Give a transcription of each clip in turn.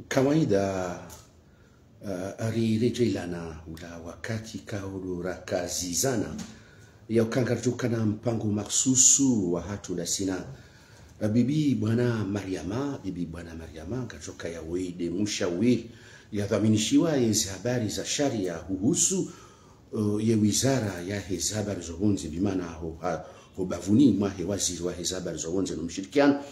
kawaida rejelana ula wakati kaulu rakazizana ya ukangarjukana mpango maksusu wa hatu la sina bibi bwana Mariama kachoka ya wede mushawiri ya dhaminishiwa yezi habari za sharia huhusu ye wizara ya hezi habari zohonze bimana hobavuni mwahe waziri wa hezi habari zohonze no mshirikiano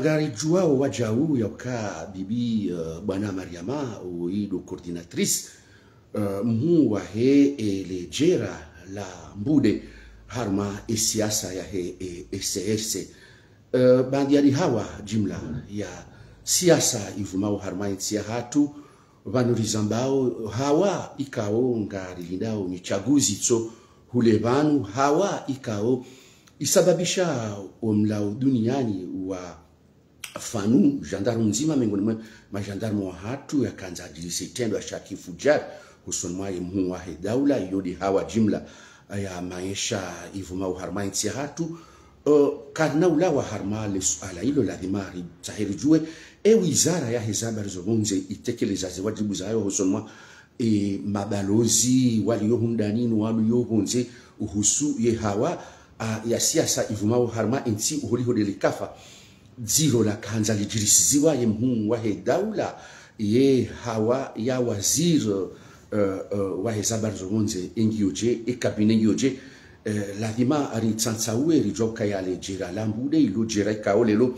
gari juao wajau yauka bibi bwana Mariama uido coordinatrice mhu wa he elejera la mbude harma siasa ya he SRC bandiari hawa jimla ya siasa ivumao harma ya hatu vanurizambao hawa ikao ngari lindao ni chaguzi so hulevanu hawa ikao isababisha omlao duniani wa fanu gendarme nzima miongoni mwa magendarme wa hatu yakanza ajilisi tendo ya shakifujari husonmwaye mhu wa daula yodi hawa jimla ya maisha ivuma uharmainti ya hatu karna ula wa harma suala hilo lazima tahiri jue wizara ya hezabari zobunze itekeleza wajibu zayo husonmwa mabalozi waliohundanini waliohunze uhusu ye hawa ya siasa ivuma harma inti uholiho delikafa ziro la kanza lijirisiziwa ye mhu wa daula ye hawa ya waziri wa hezabari zogonze ingioje kabine ingioje lazima aritsansawe rijoka yale jira lambude ilo jira kaolelo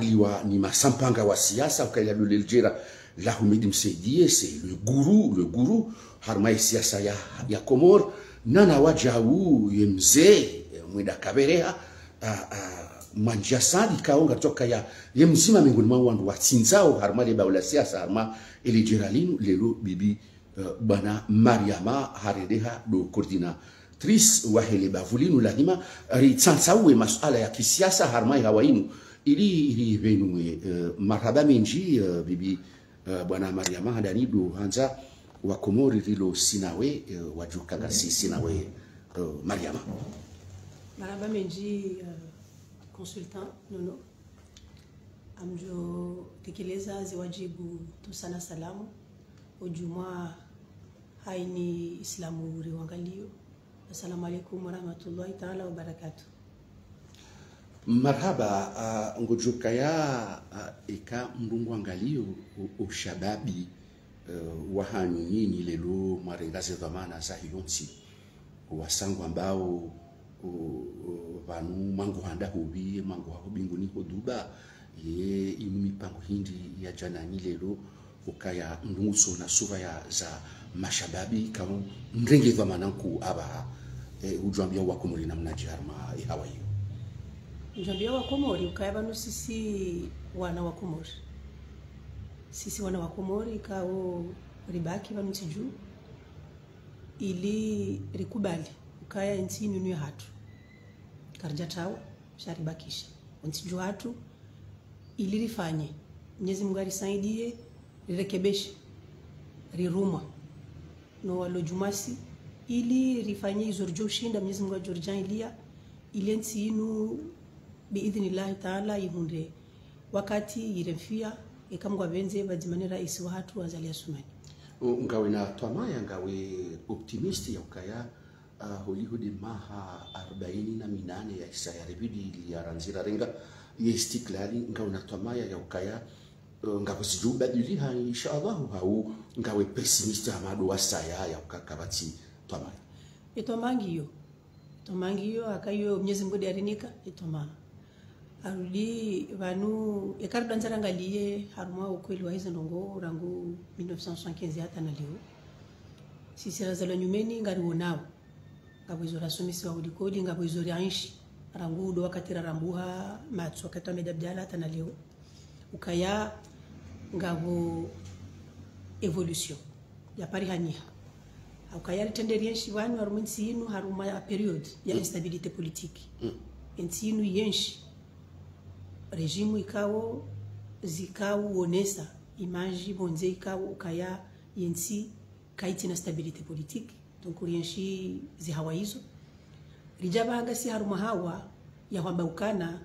liwa ni masampanga wa siasa ukaya lule jira la humidi msaidie c'est le guru harma siasa ya Komor nana wajau yemze mwida kaberea manjia sadi kaonga toka ya yemzima miongoni mwa wandu watsinzao harma le baula siasa harma ele jiralinu lelo bibi bana Mariama haredeha do coordinatrice wa hele bavulinu lazima ritsansawe masuala ya kisiasa harma hawainu ili venue marhaba menji bibi bwana Mariama hadani do hanza wa Komori rilo sinawe wajuka gasi sinawe Mariama marhaba menji consultant nono amjo tekeleza ziwajibu tusana salamu ujumwa haini islamu riwangalio. Assalamu alaikum warahmatullahi ta'ala wa barakatuh. Marhaba ngojuka ya eka mrungu angalio ushababi wahanu nyini lelo marengaze dhamana za hilonsi wasangu ambao vanu mangu handa hubi mangu hubinguni hoduba ye inumi pangu hindi ya janani lelo ukaya ndunguso na sura ya za mashababi kama mrenge dhamananku aba ujambia wa Komori na mnajarma hawa hiyo ujambia wa Komori ukaya banu sisi wana wa Komori kao ribaki banu tiju ili rikubali ukaya ntini nyu hatu karjatao sharibakisha ntiju hatu ili rifanye Mwenyezi Mungu arisaidie rirekebeshe riruma no walo jumasi ili rifanye hizo ushinda Mwenyezi Mungu ajorjailia ile ntinu biidhnillah taala ihunde wakati iremfia ikamgwa benze badimani rais wa hatu azalia Sumani ngawe na twamaya ngawe optimisti ya ukaya holihudi maha 48 ya isa ya ribidi ya ranzira renga yestiklali ngawe na twamaya ya ukaya ngawe sijubadiliha inshallah hau ngawe pessimista amadu wasaya ya ukakabati twamaya itomangiyo akayo Mwenyezi Mungu arinika itoma arudi vanu ekarudanzara ngaliye haruma ukweli wa hizo ndongo rangu 1975 hata na leo sisi razalo nyumeni ngari wonao ngabwezo rasomisi wa ulikodi ngabwezo rianshi rangu do wakati rarambuha matso wakati medabdala hata na leo ukaya ngabo evolution ya parihania ukaya ritenderi yenshi wanu harumunsi inu haruma ya period ya instabilité politique ensinu yenshi rejimu ikao zikao onesa image bonze ikao ukaya yensi kaiti na stabilité politique donc yenshi zihawaizo rijabanga si haruma hawa ya kwamba ukana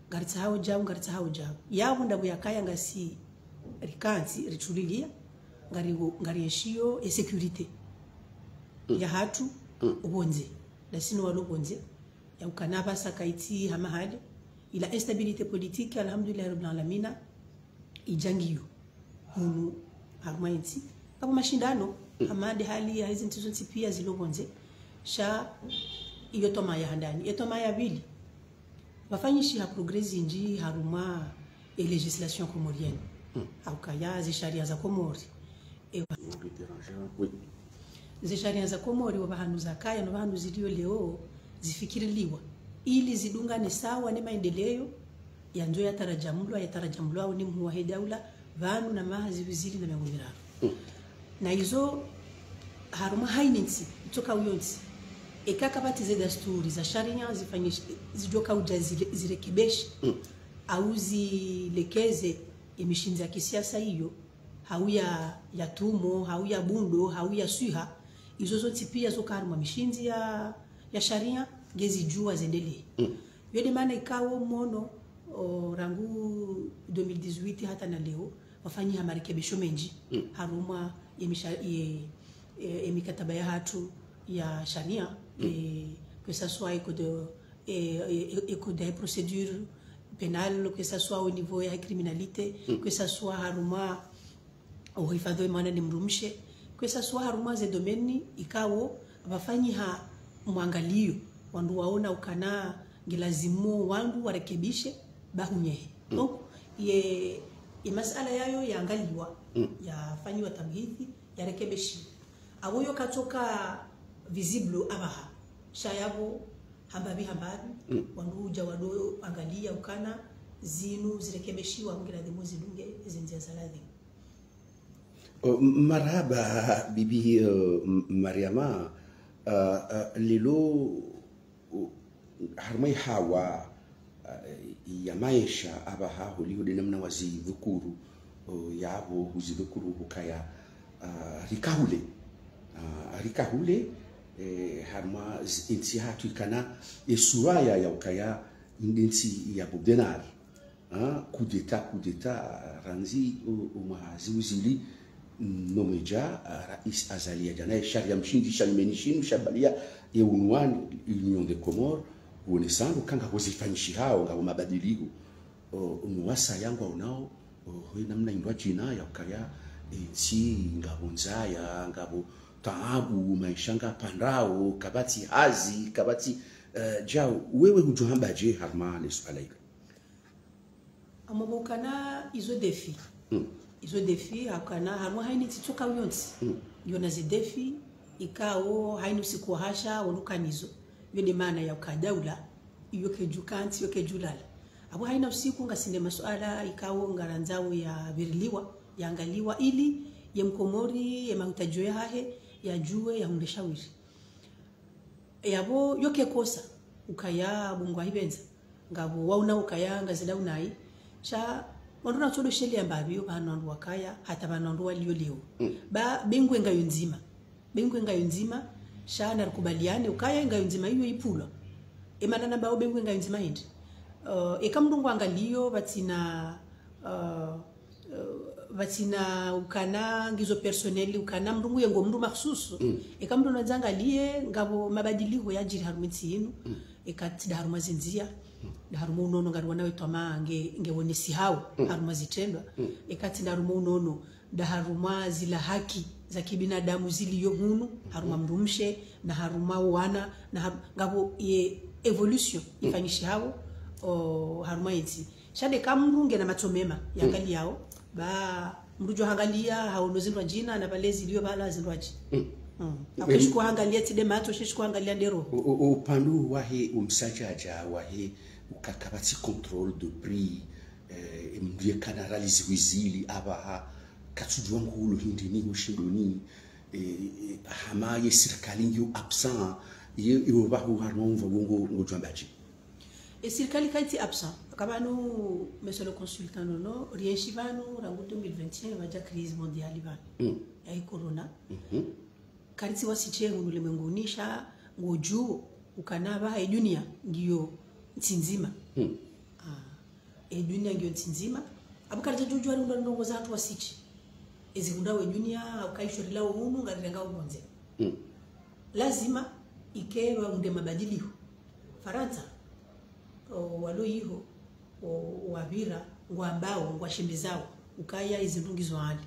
ngaritsa hao jao yao ndabu yakaya ngasi rikanzi richulilia ngari yeshio e security ya hatu ubonze na sino walobonze ya ukanaba sakaiti hamahali ila instabilité politique alhamdulillah rabbil alamin ijangiyo hunu harmainti kama mashindano amade hali ya hizi ntizo pia zilobonze sha iyo toma ya handani etoma ya bili bafanyishi ha progress inji haruma e legislation comorienne aukaya ze sharia za Komori ze sharia za Komori wabahanu za kaya no bahanu zilio leo zifikiriliwa ili zidungane sawa ne maendeleo ya njo ya tarajamulwa au ni muwahe daula vanu na mahazi vizili na mengumiraru na hizo haruma haininsi kutoka uyonsi ekaka bati dasturi za sharia zifanyishe zijoka zirekebeshi au zilekeze emishinzi ya kisiasa hiyo hauya ya tumo hauya bundo hauya suha hizo zote pia zo karma mishinzi ya sharia ngezi jua zendele yode maana ikawo mono rangu 2018 hata na leo wafanyi marekebisho menji haruma emikataba ya hatu ya sharia que ça soit éco de procédure pénale, que ça soit au niveau de la criminalité, que ça soit haruma au hifadhi mwana ni mrumshe, que ça soit haruma ze domeni ikawo wafanyi mwangalio wandu waona ukana ngilazimo wandu warekebishe bahunyehe donc ye masala yayo yaangaliwa yafanywa tamhithi yarekebeshi awoyo katoka visible abaha shayabo hambabi wandu uja wado angalia ukana zinu zirekebeshiwa ngira demo zidunge zinzia saladi marhaba bibi Mariama lilo harmai hawa ya maisha abaha hulio de namna wazidhukuru yabo huzidhukuru hukaya rikahule harma inti hatu ikana esuaya ya ukaya indinsi ya bubdenar coup d'état ranzi umahazi uzili nomeja rais azalia jana sharia mshindi shalimenishin shabalia ya unwani Union des Comores uonesangu kanga kuzifanyishi hao ngabo mabadiliko umwasa yangu unao namna indwa jina ya ukaya inti ngabo nzaya ngabo taabu maishanga pandao kabati hazi kabati jao wewe hujuhamba je harmane swala hilo amabukana izo defi hakana harmo haini titoka uyonsi yona zi defi ikao haini usiku hasha walukanizo yode maana ya ukadaula yoke jukanti yoke julala abo haina usiku ngasinde masuala ikao ngaranzao ya viriliwa yaangaliwa ili ya mkomori ya mahutajo ya hahe ya juwe ya hundeshawiri yabo yoke kosa ukaya bungwa hibenza ngabo wauna ukaya ngazida unai cha wanduna todo sheli ambabi yo banandu wakaya hata banandu walio leo ba bengwe ngayo nzima sha na rukubaliane ukaya ngayo nzima hiyo ipula emana na ba bengwe ngayo nzima hindi ekamdungu angaliyo batina ukana ngizo personnel ukana mndungu yengo mndu maksusu ekamdu nazangalie ngabo mabadiliko ya jiri harumiti yenu ekati haruma zinzia haruma unono ngari wanawe toma ngewonesi hao haruma zitendwa ekati haruma unono haruma zila haki za kibinadamu ziliyo hunu haruma mrumshe na haruma wana na ngabo evolution ifanyishi hao haruma eti shade kamrunge na matomema yangali yao ba mrujo hangalia hauno zindwa jina na balezi liyo bala zindwaji akishku hangalia tide mato shishku hangalia ndero upandu wahe umsajaja wahe ukakabati contrôle de prix mdiye kanaralizi wizili abaha katujua ngulu hindini ushindoni hamaye serikali ngiyo absent iyo bahu harmonva ngojambaji serikali kaiti absent kabanu monsieur le consultant nono rienshivanu rangu 2021 waja crise mondiale bana ya corona kariti wasiche ulimwengunisha ngoju ukanaba hai dunia ngiyo nzima dunia ngio nzima abukari jojo ari ndongoza watu wasichi ezikunda we dunia ukaishorila uhunu ngarenga ubonze lazima ikerwa unde mabadiliko Faransa walo hiho wabira ngwambao ngwashindizao ukaya izindungizo hali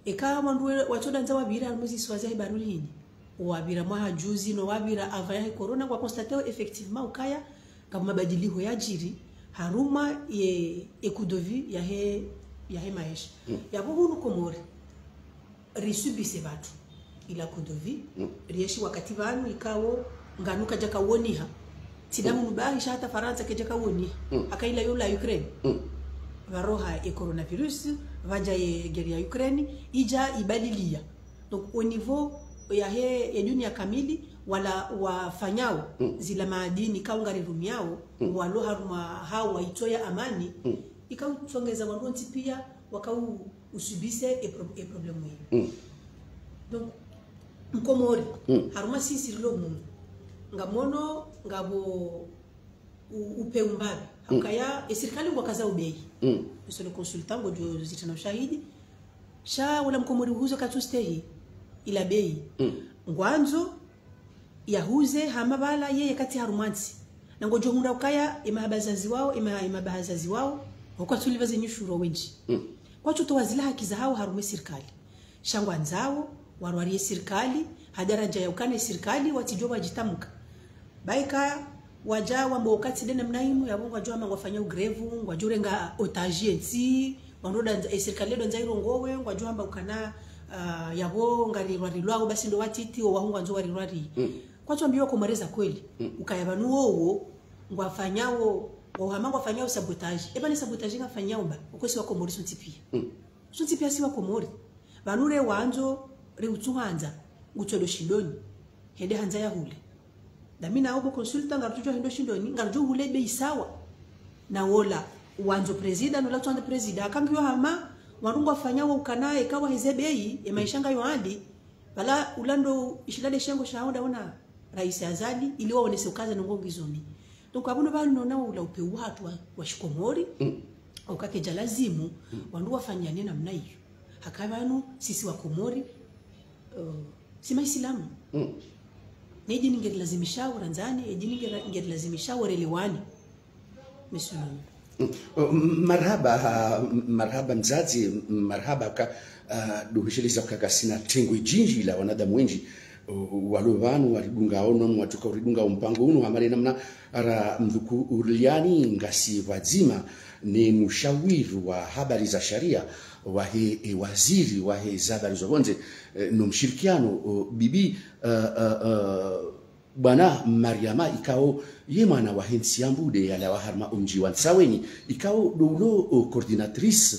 eka mandu watoda nza wabira mwezi swazi ibaruli hini wabira mwa juzi no wabira avaya corona kwa constater effectivement ukaya kama mabadiliko ya jiri haruma ye ekudovi ya he maisha yabo hunu komori risubise batu ila kudovi rieshi wakati banu ikawo nganuka jaka woniha tidamu nubahisha hata Faransa kejaka woni akaila yola Ukraine varoha e coronavirus vaja ye guerre ya Ukraine ija ibadilia donc au niveau ya dunia kamili wala wafanyao zila maadini kaungari rumiao walo haruma hawa itoya amani ikautongeza wanonti pia wakau usubise e problemu donc mkomori haruma sisi lo mungu ngamono ngabo upeumbabe hakaya serikali wakaza ubei monsieur le consultant ngojo zitana ushahidi sha wala mkomori huzo katustehi ila bei ngwanzo yahuze hamabala yeye kati harumansi na ngojo hunda ukaya imabazazi wao imabazazi wao kwa tulivaze nyushuro wenji kwa chuto wazila haki za hao harume serikali shangwanzao warwari serikali hadaraja ya ukane serikali watijoba jitamka baika waja wambokati dena mnaimu yabo wajua mangwafanya ugrevu ngwajurenga otagie nti wanoda serikali ndo nzairo ngowe ngwajua amba ukana yabo ngari rwarilwao basi ndo watiti wahunga nzo warirwari kwa tuambiwa komareza kweli ukayabanu wowo ngwafanyao wahamangwa fanyao sabotage ni sabotage ngafanyao ba ukosi wako mori suntipia suntipia si wako mori banure wanzo reutuhanza ngutodo shindoni hende hanza ya hule damina obo consultant ngarujo hendo shindoni ngarujo hule be isawa na wola wanzo president nola twande president akambiwa hama warungwa fanyao ukanae kawa hezebei maishanga yoandi bala ulando ishilade shengo shaonda ona rais Azali ili waonese ukaza nongo ngizoni donc abono bano na ula upe watu wa shikomori ukake jalazimu wandu wafanyane namna hiyo hakabanu sisi wa komori si maislamu neji ningelazimisha uranzani eji ningelazimisha warelewani monsieur marhaba mzazi marhaba ka duhishiliza kakasina tengo jinji la wanadamu wengi waluvanu walidunga ono watuka uridunga mpango uno amale namna ara mduku urliani ngasi wazima ni mshawiri wa habari za sharia wa waziri wa habari za honze no mshirikiano bibi bwana Mariama ikao ye mwana wa hensi ambude yala wa harma umji wa saweni ikao dolo coordinatrice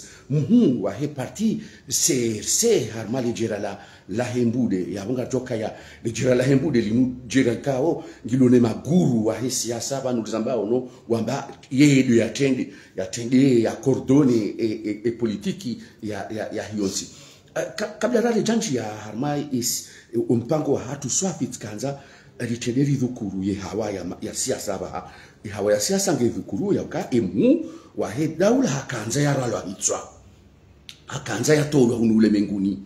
wa he parti CRC harma le la hembude ya bunga joka ya le la hembude linu jera kao ngilone maguru wa he siasa banu zambao no wamba yedo yatende ya cordone e politiki ya hionsi kabla rale janji ya harma is mpango wa hatu swafit kanza ritenderi dhukuru ye hawa ya siasa ba hawa ya siasa nge dhukuru ya ka emu wa he daula hakanza ya ralo hitwa hakanza ya tolo hunule menguni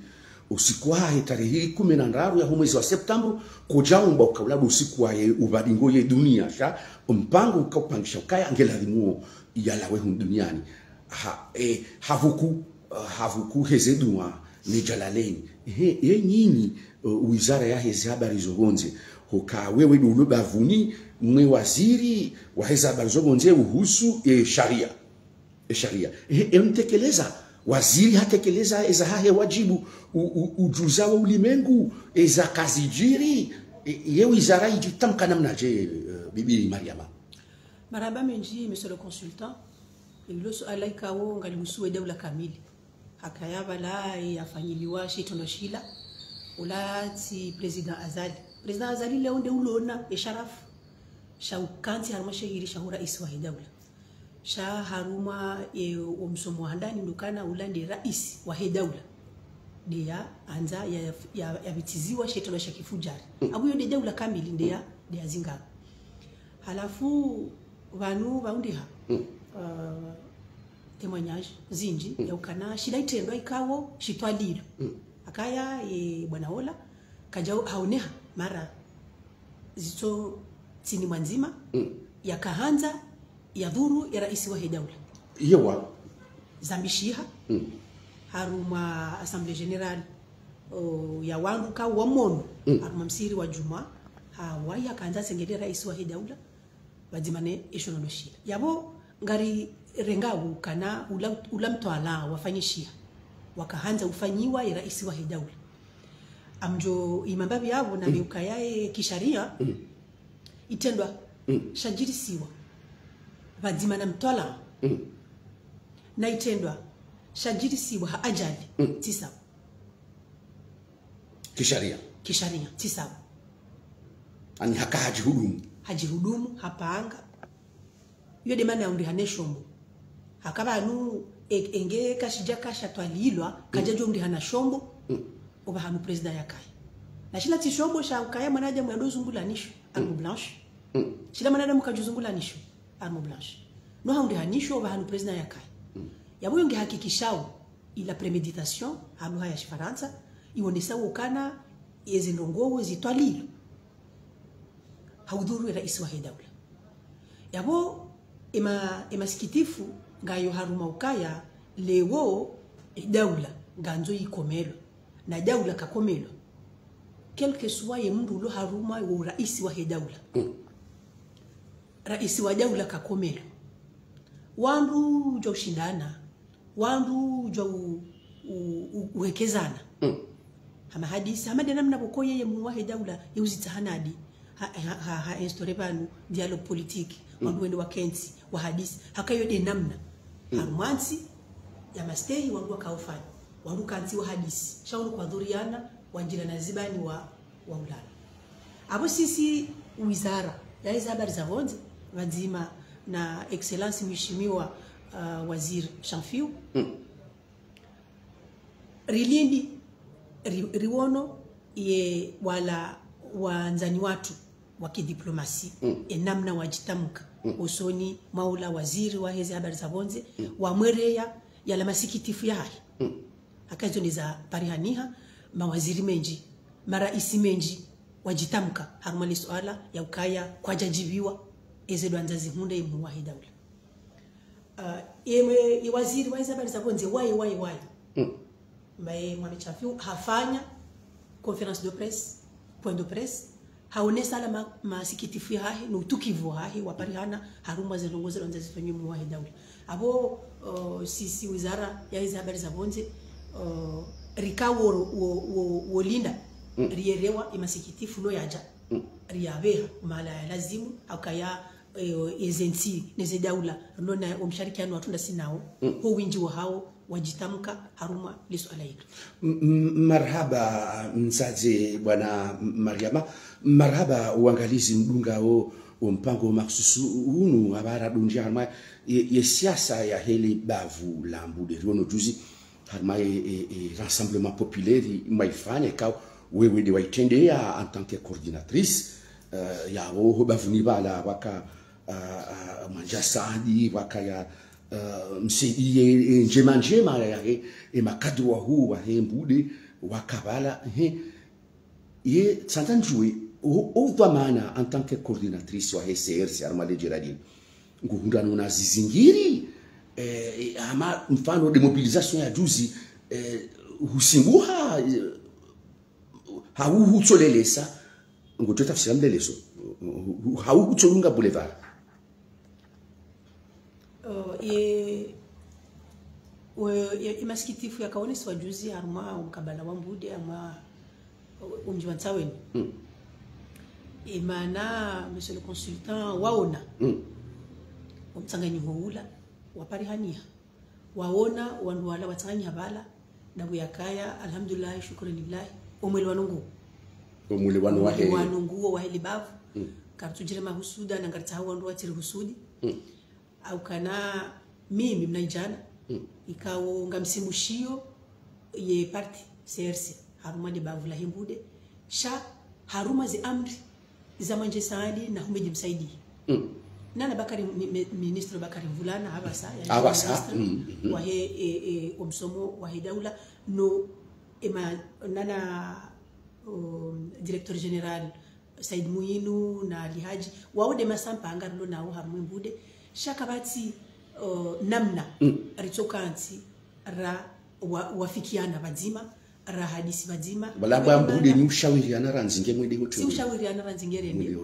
usiku wa tarehe 13 ya mwezi wa Septemba kujaumba ukabla usiku wa ubadingo ye dunia sha mpango ukapangisha kaya ngelazimu yalawe duniani havuku hezedua ni jalaleni nyinyi wizara ya habari zogonze hoka wewe dulo bavuni mwe waziri wa habari zogonze uhusu sharia mtekeleza waziri hatekeleza eza hahe wajibu ujuza wa ulimengu eza kazijiri ye wizara ijitamka namna je bibi Mariama maraba menji monsieur le consultant ilo suala ikawo ngalimusuwe daula kamili hakayaba la yafanyiliwa shitono shila ulati president Azali leo nde ulona esharafu shaukanti haruma shehiri shahura iswa daula sha haruma omsomo handani ndukana ulande rais wa daula dia anza ya bitiziwa shitono shakifujari abuyo de daula kamili ndia zinga halafu vanu vaundiha témoignage zinji ya ukana shida itendo ikawo shitwalilo akaya bwana Ola kaja haoneha mara zito tini mwanzima ya kahanza ya dhuru ya rais wa Hedaula yewa zambishiha haruma assemblée générale ya wangu ka wa mono haruma msiri wa Juma hawaya kaanza sengede rais wa Hedaula badimane eshono shila yabo ngari rengawu kana ula mtwala wafanyishia wakahanza ufanyiwa ya rais wa Hedaula amjo imambabi yabo na miuka yae kisharia itendwa shajirisiwa badimana mtwala na itendwa shajirisiwa haajali tisa kisharia tisa ani hajihudumu hapanga yo de mana undi haneshombo hakaba anu enge kashija kasha twalilwa kajajo undi hana shombo oba hanu president yakai na shila tishombo sha ukaya mwanaje mwado zungulanisho arme blanche shila manada mukajuzungulanisho arme blanche no haundi hanisho oba hanu president yakai yabo yonge hakikishao ila premeditation hanu haya shifaransa ionesa ukana yezindongo zitwalilo haudhuru rais wa Hedaula yabo ema sikitifu ngayo haruma ukaya lewo Daula ganzo yikomelo na Daula kakomelo quelque soit yemundu lo haruma wo rais wa Hedaula rais wa Daula kakomelo wandu jo shindana wandu jo uwekezana hama hadisi hama dena mna bokoye yemuwa Hedaula yuzitahanadi ha instaure banu dialogue politique wandu wende wakenzi wa hadisi hakayo de namna harmansi ya masteri wandu wakaufanya wandu kanzi wa hadisi shaunu kwa dhuriana wanjira na zibani wa ulala abo sisi wizara ya hizo habari za vonzi wazima na excellence mheshimiwa waziri Shamfiu rilindi riwono ye wala wanzani watu wa kidiplomasi namna wajitamka usoni maula waziri wa hizo habari za bonze wa mwereya yala masikitifu yahi akazo ni za parihaniha mawaziri menji maraisi menji wajitamka harumali swala ya ukaya kwa jajibiwa ezedo anzazi hunde mu wa Hedaula yewe waziri wa hizo habari za bonze wai mae mwamechafiu hafanya conférence de presse point de presse haonesa la masikitifu yahi no tukivu yahi waparihana haruma zelongozo lonza zifanyi mu wa Hedaula abo sisi wizara ya hizo habari za bonze rikawo wolinda rierewa imasikitifu no yaja riabeha mala ya lazimu akaya ezensi neze Daula nona umsharikiano watunda sinao ho winji wa hao wajitamka haruma liswala hilo. Marhaba mzazi bwana Mariama, marhaba uangalizi mdunga o mpango maksusu unu habara dunja harma ye siasa ya heli bavu la mbude riono juzi harma rassemblement populaire maifane ka wewe de waitendea en tant que coordinatrice ya o bavuni bala waka manjasadi waka ya msidi njema ya makadwa huu wa mbude wakabala ye santanjui au dhamana en tant que coordinatrice wa CRC Armale Geraldine nguhunda nuna zizingiri ama mfano de mobilisation ya juzi husimbuha hauhutsolelesa ngotota fsiamdeleso hauhutsolunga boulevard imasikitifu ya kaonesi wa juzi haruma mkabala wa mbude ama umji wa Tsaweni imana monsieur le consultant waona umtsanganyi houla waparihania waona wandu wala watsanganyi habala na buyakaya alhamdulillah shukrulillah umwelwanungu wanungu wa helibavu kaptujire mahusuda na ngarta wandu watiri husudi au kana mimi mnaijana ikawo ngamsimushio ye parti CRC haruma de bavu la himbude sha haruma zi amri za manje saadi na humeji msaidi nana Bakari ministre Bakari Mvulana abasa wahe omsomo wahe daula no ema nana directeur général Said Muinu na Lihaji wawode masampa angarlo na harmu mbude shakabati namna ritokanti ra wafikiana bazima ra hadisi bazima balaba mbude ni ushawiriana ranzinge mwede hotel si ushawiriana ranzinge rende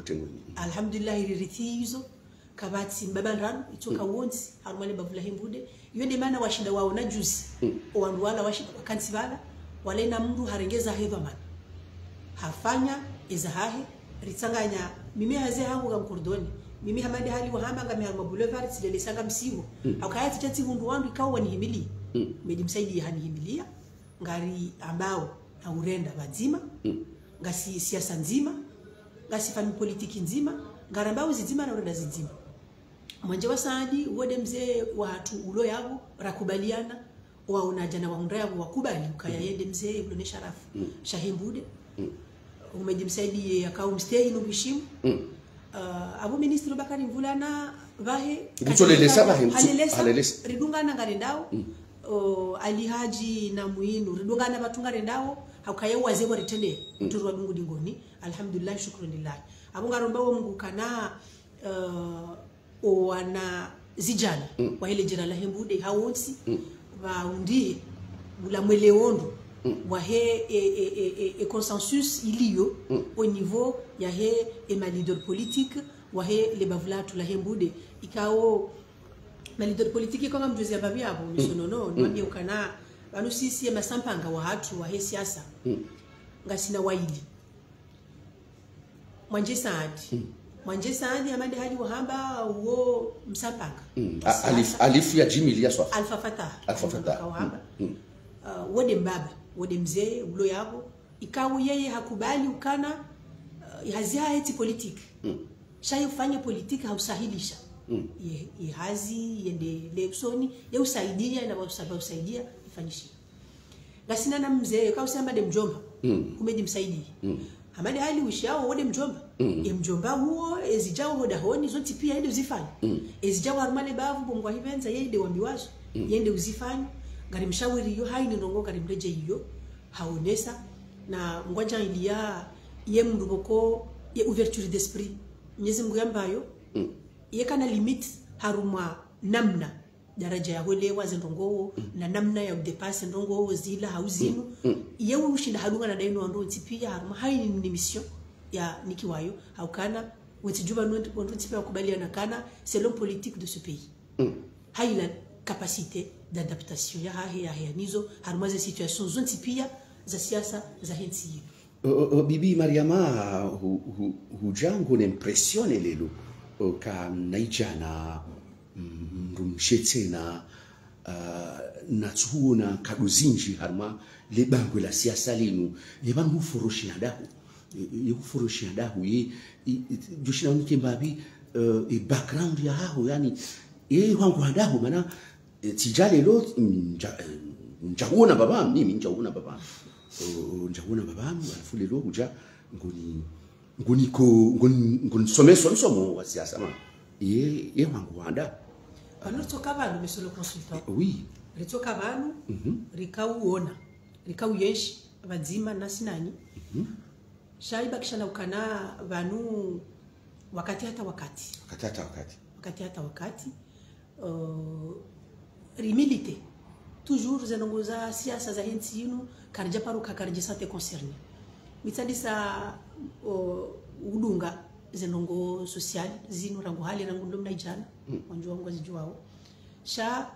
alhamdulillah iritizo kabati mbabanran itoka wonsi harmale bavula himbude yende mana washinda wao na juzi wandu wala washinda wakansi bala wale na mndu harengeza hedwa man hafanya izahahi ritsanganya mimi haze hangu ga mkurdoni mimi hamadi hali wa hamba ga miharma boulevard sidele sanga msiwo hakayati chati hundu wandu ikawa wanihimili medi msaidi hanihimilia ngari ambao na urenda bazima ngasi siasa nzima ngasi fami politiki nzima ngarambao zizima na urenda zizima mwanje wasadi wode mzee watu ulo yabo rakubaliana waona jana waunda yabo wakubali ukaya yende mzee ulone sharafu shahimbude umejimsaidie akao mstei no bishimu abo ministre Bakari Mvulana vahe kutolelesa vahe halelesa ridungana ngarendao Alihaji na Muinu ridungana batunga rendao hakaya waze wa ritende mturu wa Mungu dingoni alhamdulillah shukrunillah abo ngaromba wo Mungu kana wana zijana wa ile jira la hembude hawonsi waundie bula mweleondo wahe consensus iliyo au niveau ya he ma leader politique wahe le bavlatu la hembude ikao ma leader politique kama mjuzi ababi abo misonono nwambie ukana banu sisi masampanga wa hatu wahe siasa ngasina waili mwanje saadi amande hali wahamba uo msampanga alif ya jimili ya swafa alfa fatah wahamba wode mbaba wode mzee ulo yabo ikawu yeye hakubali ukana hazia eti politique shayo fanya politique hausahilisha hazi yende leksoni ya usaidia na usaidia ifanyishi gasina na mzee kausema de mjomba kumeji msaidie hamadi hali wishao wode mjomba mjomba huo ezijao hoda honi zote pia yende uzifanye ezijao harmale bavu bongwa hivenza yende wambiwazo yende uzifanye ngari mshawiri yo haini ndongo ngari mreje hiyo haonesa na ngwaja ilia ye mnduboko ye ouverture d'esprit Mwenyezi Mungu yambayo ye kana limit haruma namna daraja ya kuelewa zendongo na namna ya kudepasse ndongo zila hauzinu ye ushinda halunga na daino ndo tipia haruma haini ni mission ya nikiwayo haukana wetijuba ndo tipia kubaliana kana c'est l'homme politique de ce pays haila capacité d'adaptation ya nizo harmaze situation zonti pia za siasa za hensi bibi Mariama hujangu n'impressione lelo ka naijana rumshetena na tuona kaduzinji harma le bango la siasa linu le bango furushina dahu ye joshina unikembabi background ya hao yani wangu hadahu mana tijale lo njaona baba mimi njaona baba alafu lelo huja ngoni somo wa siasa ma ye wangu hada panotoka vanhu mesolo consultant oui ritoka vanhu rikauona rikauyeshi vadzima nasinani shaiba kishana ukana vanhu wakati rimilite toujours zenongoza siasa za hensi yinu karja paruka karja sante concerné mitandisa udunga zenongo social zinu rangu hali rangu ndo mnaijana wanjua ngo zijuao sha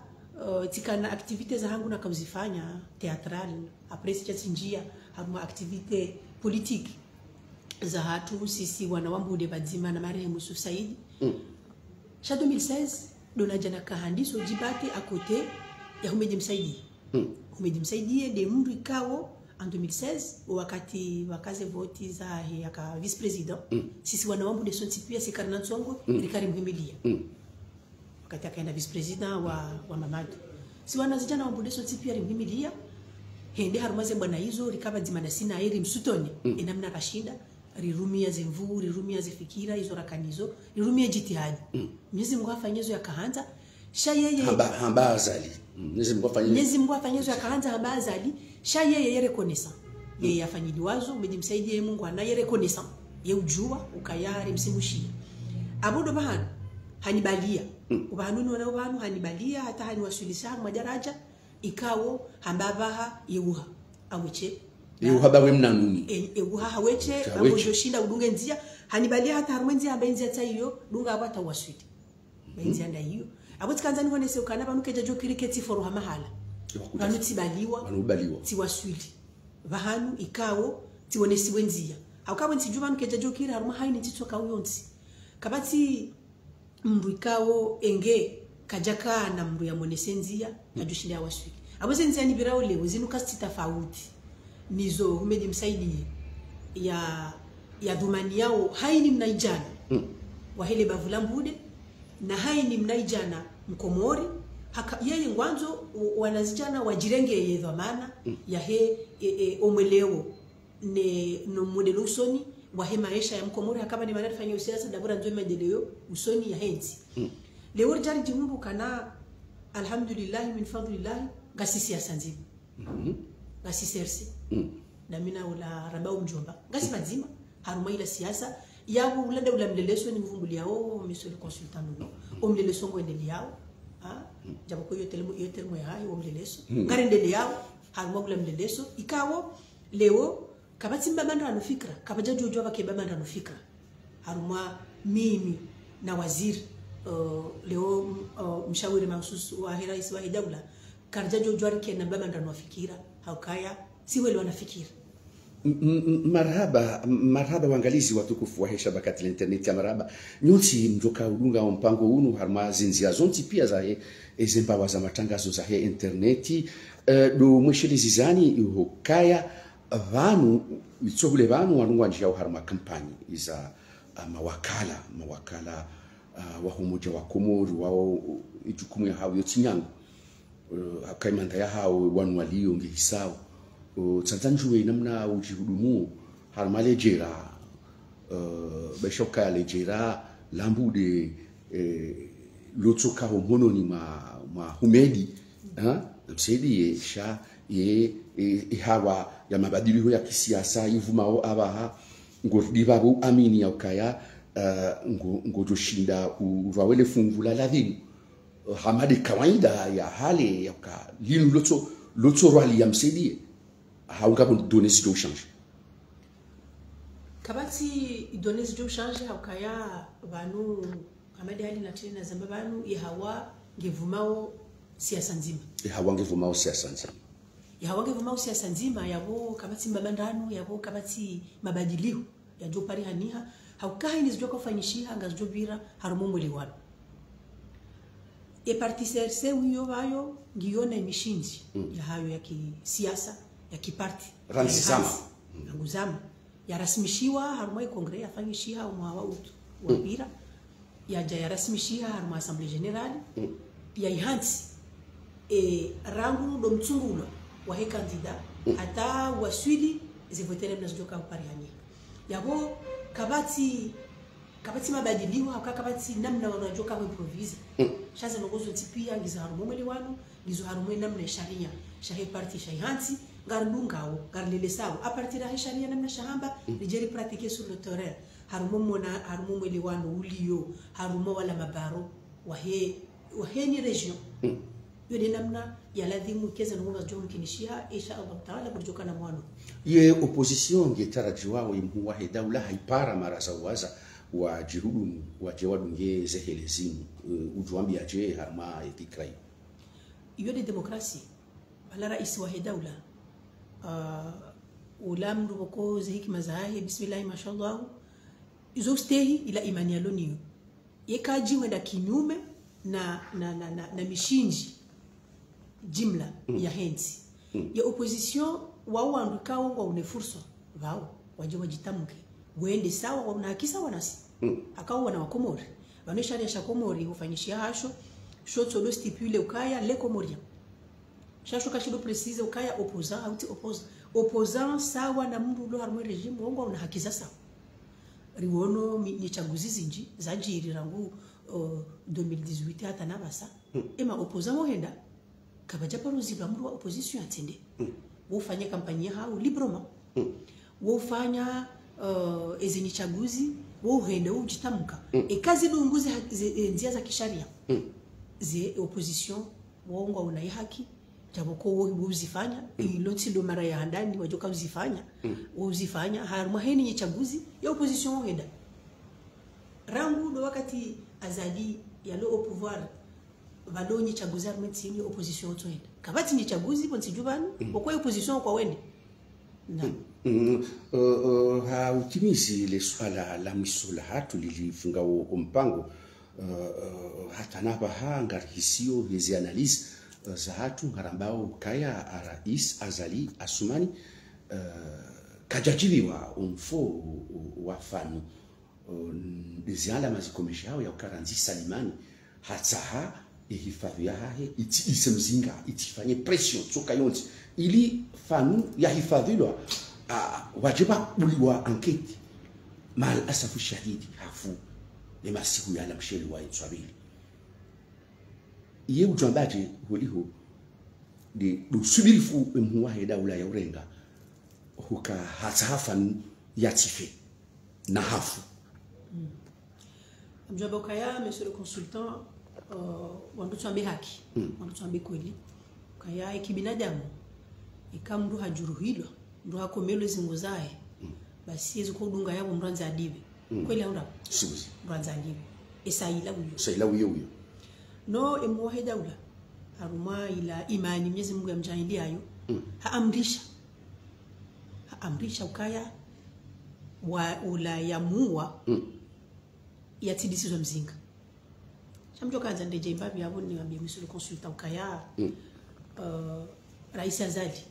tikana activités za hangu na kauzifanya teatral après chatsinjia haruma activité politique za hatu sisi wana wambude badzima na marehemu Said sha 2016 dona jana kahandiso jibate à côté ya Humeji msaidie de mndu ikao en 2016 wakati wakaze voti za yaka vice president sisi wanawambu de sonti pia sikarina tsongo rikari muhimilia wakati akaenda vice president wa Mamadu si wanazijana wambu de sonti pia muhimilia hende harumaze bwana hizo rikaba dzimana sina iri msutoni enamna kashinda rirumia zemvu rirumia zifikira hizo rakanizo rirumia jitihadi Mwenyezi Mungu afanyezo yakaanza sha yeye hamba azali Mwenyezi Mungu afanyezo yakaanza hamba azali sha yeye reconnaissant yeye afanyiliwazo umejimsaidia Mungu anaye reconnaissant ye ujua ukayari msimushia abodo bahana hanibalia ubanuni wana ubanu hanibalia hata haniwasilisha madaraja ikawo hambabaha yeuha aweche yeuha we mnanuni yeuha haweche abojo shinda udunge nzia hanibalia hata harumwenzi ambenzi hata hiyo dunga abata waswiti benzi anda hiyo abotikanzani honese ukana banukeja jo cricket for hamahala banutibaliwa tiwaswiti bahanu ikawo tiwonesi wenzia haukawe ntijuma nukeja jo kiri haruma haini titoka uyonzi kabati mbu ikawo enge kajaka na mbu ya mwonesenzia ajushinda ya waswiki abozenzia ni birao lewe zinuka tofauti nizo humeji msaidie ya dhumani yao haini mnaijana wahele bavulambude na haini mnaijana mkomori yeye ngwanzo wanazijana wajirenge ye dhamana ya he omweleo ne no modelo usoni wa he maisha ya mkomori kama ni maneno fanya usiasa dabura ndio maendeleo usoni ya henzi leo jari jimbu kana alhamdulillah min fadlillah gasi siasa nzima gasi sersi na mina wala rabao mjomba gasi mazima haruma ila siasa yabo ulanda ula mleleso ni mvumbuliao monsieur le consultant no omleleso ngoendeliao jabo ko yotelmo ya hayo omleleso karendeliao haruma ula mleleso ikawo leo kabati mbamanda no fikra kabaja jojo bakebamanda no fikra haruma mimi na waziri leo mshauri mahususi wa rais wa dawla karja jojo arike na mbamanda no fikira haukaya si wale wanafikira marhaba waangalizi watukufu wa shabakati la internet ya marhaba nyoti mjoka udunga mpango unu harma zinzia zonti pia za ezembawa za matangazo za interneti do mweshelizi zani ihokaya vanu itsogule vanu wanungwa njia harma kampani iza mawakala wa humoja wa Komori wao ijukumu ya hao yotinyangu akaimanda ya hao wanu walio ngehisao tsantanjuwe namna ujihudumu harma lejera beshoka ya lejera lambude lotsoka homono ni ma humedi msaidie sha hawa ya mabadiliko ya kisiasa ivumao abaha ngodibabu amini ya ukaya ngojoshinda urwawele fungula ladhini hamadi kawaida ya hali ya ka linu lotso rwali ya msaidie haungapo données de change kabati données de change haukaya banu hamadi hali na tena zamba banu yahawa ngevumao siasa nzima yahawa ngevumao siasa nzima yahawa ngevumao siasa nzima yabo kabati mbamandano yabo kabati mabadiliko ya jopari haniha haukai nizijua kufanyishia ngazijobira harumomweli wano parti CRC wiyo bayo ngiona imishinji ya hayo ya kisiasa ya kiparti nguzama ya rasmishiwa harumai kongre afanyishia umwa utu wapira ya jaya rasmishiha haruma assemblée générale ya ihansi rangu do mtsungulo wa he kandida hata waswili zivotere mnazojoka upariani yabo kabati mabadiliko hakakabati namna wanajoka kwa improvise shaza nogozo tipia ngiza harumo mweli wano ngizo harumo namna sharia shahe parti shahansi garlungao garlelesawo a partir de sharia namna shahamba nigeri pratiquer sur le terrain harumo mweli wano ulio harumo wala mabaro wahe ni region yone namna ya ladhimu keza nunga john kinishia insha Allah taala burjoka na mwano ye opposition ngetarajiwa wa dawla haipara mara zawaza wa jirudu wa jewadunge zehelezimu ujuambia je harma etikrai yone demokrasi bala rais wa dawla ulamru boko hikma zahi bismillah mashallah izostehi ila imani yaloniyo yekaji wenda kinyume na mishinji jimla ya hensi ya opposition wao andukao wa unefurso wao waje wajitamke wende sawa wana hakisa wanasi akao wana wakomori wanesha ya Komori hufanyishia hasho shoto lo stipule ukaya le Komoria shasho kashido precise ukaya opposant sawa na mndu lo harmo regime wao wana hakisa sawa riwono ni chaguzi zinji zajiri rangu 2018 hata na basa ema opposant wahenda kabaja paruzi bamru wa opposition atende wofanya kampanya hao librement wofanya ezini chaguzi wohenda ujitamka kazi dunguzi nzia za kisharia ze opposition waongo unai haki jaboko wo uzifanya iloti ndo mara ya ndani wajoka uzifanya uzifanya haruma heni ni chaguzi ya opposition wohenda rangu do wakati azali yalo au pouvoir valonyi chaguzi armenti ni opposition wohenda kabati ni chaguzi ponsi jubani kwa opposition kwa wende na hautimizi ile swala la misula hatu lilifunga mpango hata napa hangarhisio hizi analyse za hatu ngarambao kaya rais Azali Assoumani kajajiliwa umfo wa fanu ziala mazikomeshao ya ukaranzi Salimani hataha ihifadhi ya hahe iti isemzinga itifanye pression soka yonti ili fanu ya hifadhiwa wajiba uliwa anketi mal asafu shahidi hafu ni masiku ya msheli wa Inswabili iye ujambaje huliho de subirifu mhuwahe daula ya urenga huka hatafanu yatife na hafu mjomba kaya monsieur le consultant wandutu ambe haki wandutu ambe kweli kaya ikibinadamu ikamndu hajuruhilwa ndo hakomelo zingo zae basi ezo kodunga yabo mranza adibe kweli aunda sibuzi mranza adibe saila uyo no emuwahe daula haruma ila imani Mwenyezi Mungu amjailia ayo haamrisha ukaya wa ula yamua yatidisizo mzinga chamjo kanza ndeje mbabi yabo ni wambie monsieur le consultant ukaya rais Azali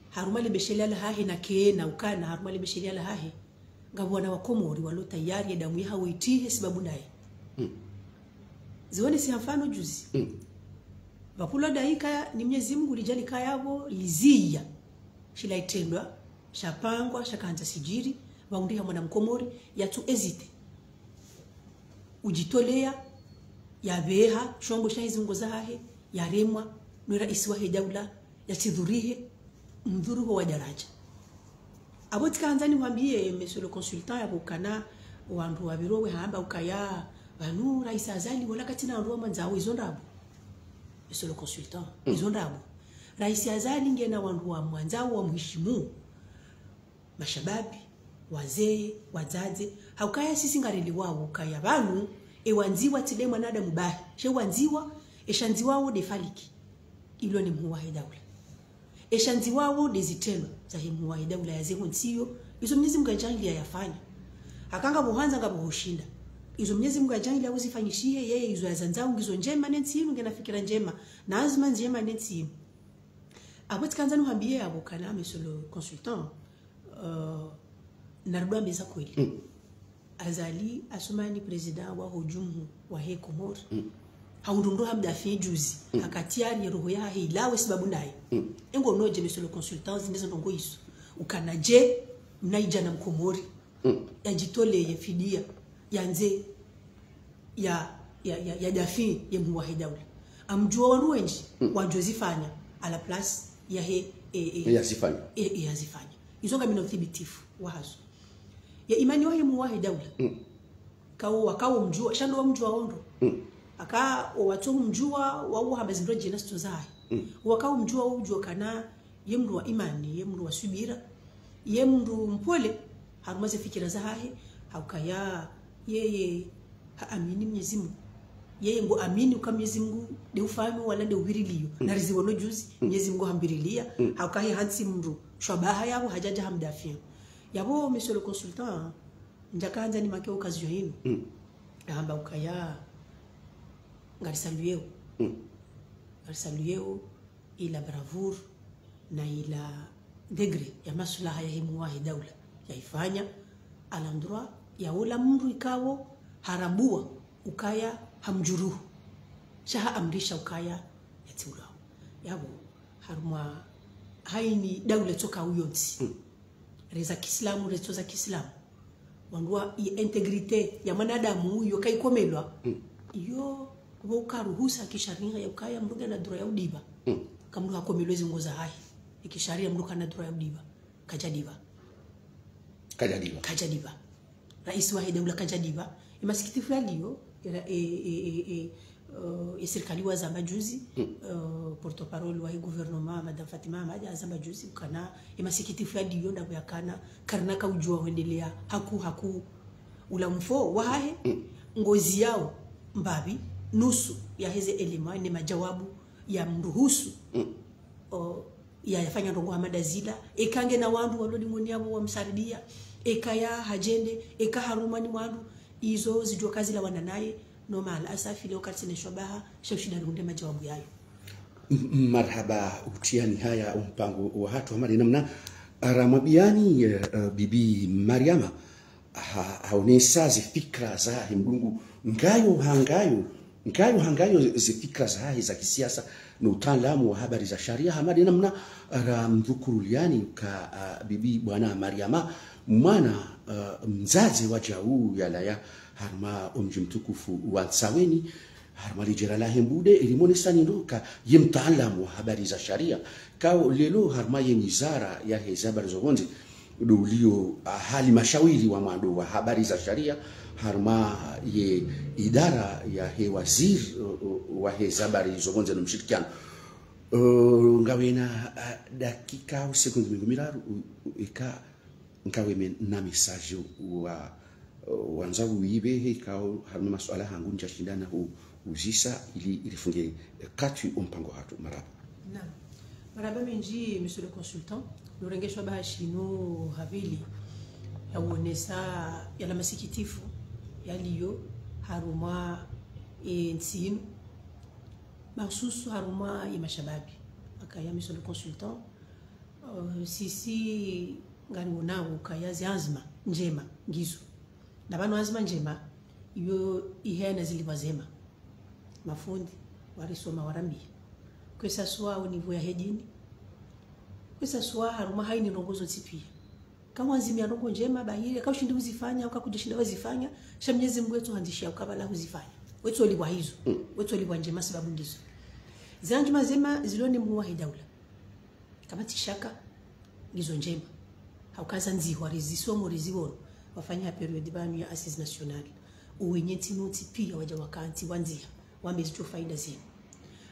haruma libeshelia la hahe na kena ukana haruma libeshelia la hahe ngabwana wa Komori walo tayari damu ya hawitihe sababu naye zione si mfano juzi bakula daika ni Mwenyezi Mungu lijali kayabo lizia shilaitendwa shapangwa shakanza sijiri waundia mwana Mkomori yatu ezite ujitolea yabeha shongo shahizungo zahe yaremwa no rais wa daula yatidhurihe mdhuru wa daraja abotikanza ni mwambie monsieur le consultant yabukana wandu wabirowe hamba ukaya banu rais Azali wala katina ndo manzawo izondabu monsieur le consultant izondabu rais Azali ngena wandu wa mwanzawo wa mheshimu mashababi wazee wazaze haukaya sisi ngareli wao ukaya banu ewanziwa tile mwanadamu bahi she wanziwa eshanziwao defaliki ilo ni mhuwahe daula eshanziwao dezitelo za mhuwahe daula yazeho nsiyo izo Mwenyezi Mungu ajangilia yafanya akanga buhanza ngabuhushinda izo Mwenyezi Mungu ajangilia uzifanyishie yeye izo yazanzao ngizo njema nensinu ngena fikira njema na azma njema nensinu abotikanza nuhambie abo kana monsieur le consultant narudwa mbeza kweli Azali Assoumani president wa hujumu wa he Komori haundundo hamda fi juzi akatiari roho ya hilawe sababu naye engo noje monsieur le consultant zindezo ndongo iso ukanaje mnaija na Mkomori yajitole yefidia yanze ya dafi ya mhuwahe daula amjua waruenji wajozifanya ala place ya he yazifanya izonga mina uthibitifu wazo ya imani wahe mhuwahe daula kawo mjua shando wa mjua ondo aka watu mjua wao habazindo jina stozaye wakao mjua ujua kana yemru wa imani yemru wa subira yemru mpole harumaze fikira zahe haukaya yeye haamini Mwenyezi Mungu yeye ngo amini kwa Mwenyezi Mungu de ufahamu wala de ubiriliyo na riziwono juzi Mwenyezi Mungu hambirilia haukaye hansi mru shabaha yabo hajaja hamdafia yabo monsieur le consultant njakanza ni make occasion hino hamba ukaya ngarisaluyo ila bravoure na ila degré ya maslaha ya mhuwahe daula yaifanya alandroit ya wala mru ikawo harambua ukaya hamjuruhu shaha amrisha ukaya yatiulao yabo haruma haini daula toka uyonsi reza Kiislamu rezo za Kiislamu wandua integrite ya mwanadamu yo kaikomelwa yo woka ruhusa kisharia ya ukaya mruga na dura ya udiba kamruga komelwezi ngoza hai ikisharia mruga na dura ya udiba kajadiba rais wa daula kajadiba imasikitifu yaliyo serikali wa zamba juzi porte parole wa gouvernement madame Fatima Ahmad zamba juzi kana imasikitifu yaliyo ndapo yakana karnaka ujua huendelea haku ulamfo wahe ngozi yao mbabi nusu ya hizi elima ni majawabu ya mruhusu ya yafanya ndongo Hamada Zila ekange na wandu walodi ngoni yabo wa msaridia ekaya hajende harumani mwandu izo zijua kazi la wananaye normal asafi leo katsine shobaha shaushida runde majawabu yayo. Marhaba utiani haya mpango wa hatu hamari namna ramabiani bibi Mariama haonesa zifikra za mdungu ngayo hangayo zifikra za kisiasa na utaalamu wa habari za sharia hamadi namna mdhukuruliani ka bibi bwana Mariama mwana mzazi wa jau yalaya harma mji mtukufu wa Tsaweni harma lijera la hembude ilimonesa nindoka yemtaalamu wa habari za sharia kao lelo harma yenizara ya habari zogonzi dulio hali mashawiri wa mwando wa habari za sharia harma ye idara ya wazir wa habari zogonzi na mshirikiano ngawena dakika sekunde mingumiraru ika ngawe na message wa wanzabu ibe ikao harma masuala hangu njashindana uzisa ili ilifunge katu mpango hatu maraba menji monsieur le consultant lorengeshwa bahashino habili yaonesa yala masikitifu yaliyo haruma nsinu mahsusu haruma ya mashababi akaya monsieur le consultant sisi ngani wonao kaya azma njema ngizo nabano azma njema iyo ihena zilibazema mafundi warisoma warambi kwesa swa au niveau ya hedini kwesa swa haruma haini nongozo tipia kama azimia nongo njema bahire kama ushindi uzifanya au kakujishinda wazifanya shamnyezi Mungu wetu handishia ukabala uzifanya wetu oliwa hizo wetu oliwa njema sababu ndizo zanjuma zema ziloni muwa daula kama tishaka ngizo njema haukaza nziwa rezisomo reziwono wafanya period banu ya assise national uwenyeti noti pia waja wakanti wanzia wamezicho faida zino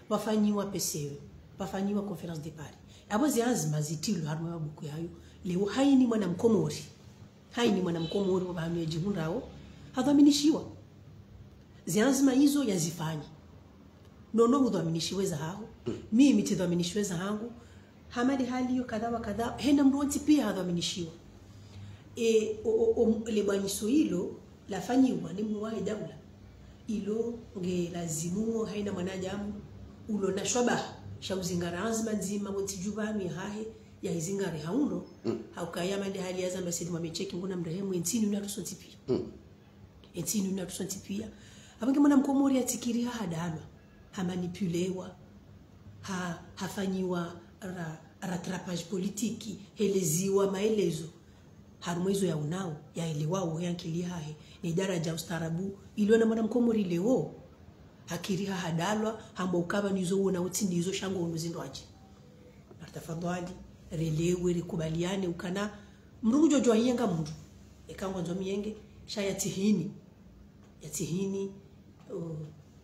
wafanyiwa PCE wafanyiwa conference de Paris abo ziazima zitilu harma wabuku yayo leo haini mwana mkomori wabanu ya jihunrao hadhaminishiwa ziazima hizo yazifanya nono hudhaminishiwe za hao mimi tidhaminishiwe za hangu hamadi hali hiyo kadha wa kadha hena mruanti pia hadhaminishiwa lebaniso hilo lafanyiwa ni muwahi daula ilo nge lazimu haina mwanajamu ulo na shwabaha shauzingara azma nzima motijubami hahe ya izingare hauno haukaya mande hali ya zamba sidi wamecheki nguna mrehemu entini unatusantipia abange mwana mkomori atikiri hadalwa hamanipulewa hafanyiwa rattrapage politiki heleziwa maelezo harumwezo ya unao ya elewao yankili hahe ni daraja ustarabu iliona mwana mkomori leo hakiri hadalwa hamba ukaba nizo uona utindi hizo shango unuzindo aji tafadhali relewe rekubaliane ukana mrungu jojo ayenga mundu ekangwa nzo miyenge shayatihini yatihini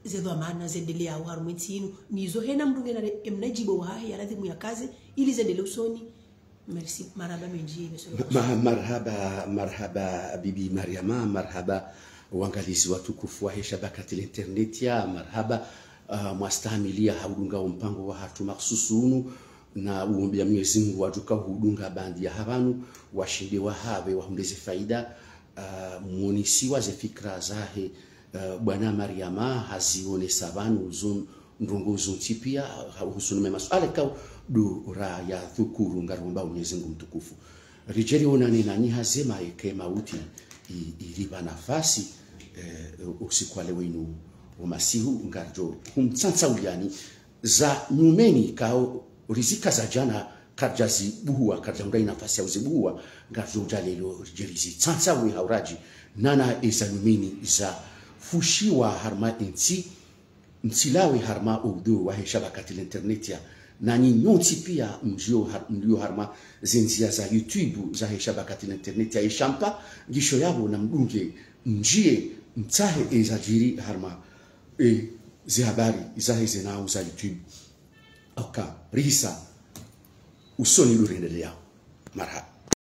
zedo amana zedele ya harumwetinu nizo hena mrungu na emnajibo wahe ya radhimu ya kazi ili zedele usoni. Merci marhaba menji marhaba bibi Mariama marhaba uangalizi watukufu wa shabakati internet ya marhaba mwastahimilia haudunga mpango wa hatu maksusunu na uombea Mwenyezi Mungu wajuka hudunga bandi ya habanu washinde wahawe wahundeze faida munisiwa ze fikra zahe bwana Mariama hazione sabanu ndongo zontipia husunu masuala kao do ra ya thukuru ngaromba Mwenyezi Mungu mtukufu rijeri onani nani hazema eke mauti iliba nafasi usikwale wenu umasihu ngarjo humtsantsa uliani za nyumeni kao rizika za jana karjazi buhua karja ngai nafasi ya uzibuhua ngazo jalelo jerizi tsantsa we hauraji nana ezanumini za fushiwa harma inti ntilawe harma udu wa shabakati internet ya nani nyoti pia mjio harma zenzia za YouTube za shabakati internet ya ishampa gisho yabo na mdunge njie mtahe ezajiri harma zi habari za zinao za YouTube oka risa usoni lurendelea marhaba.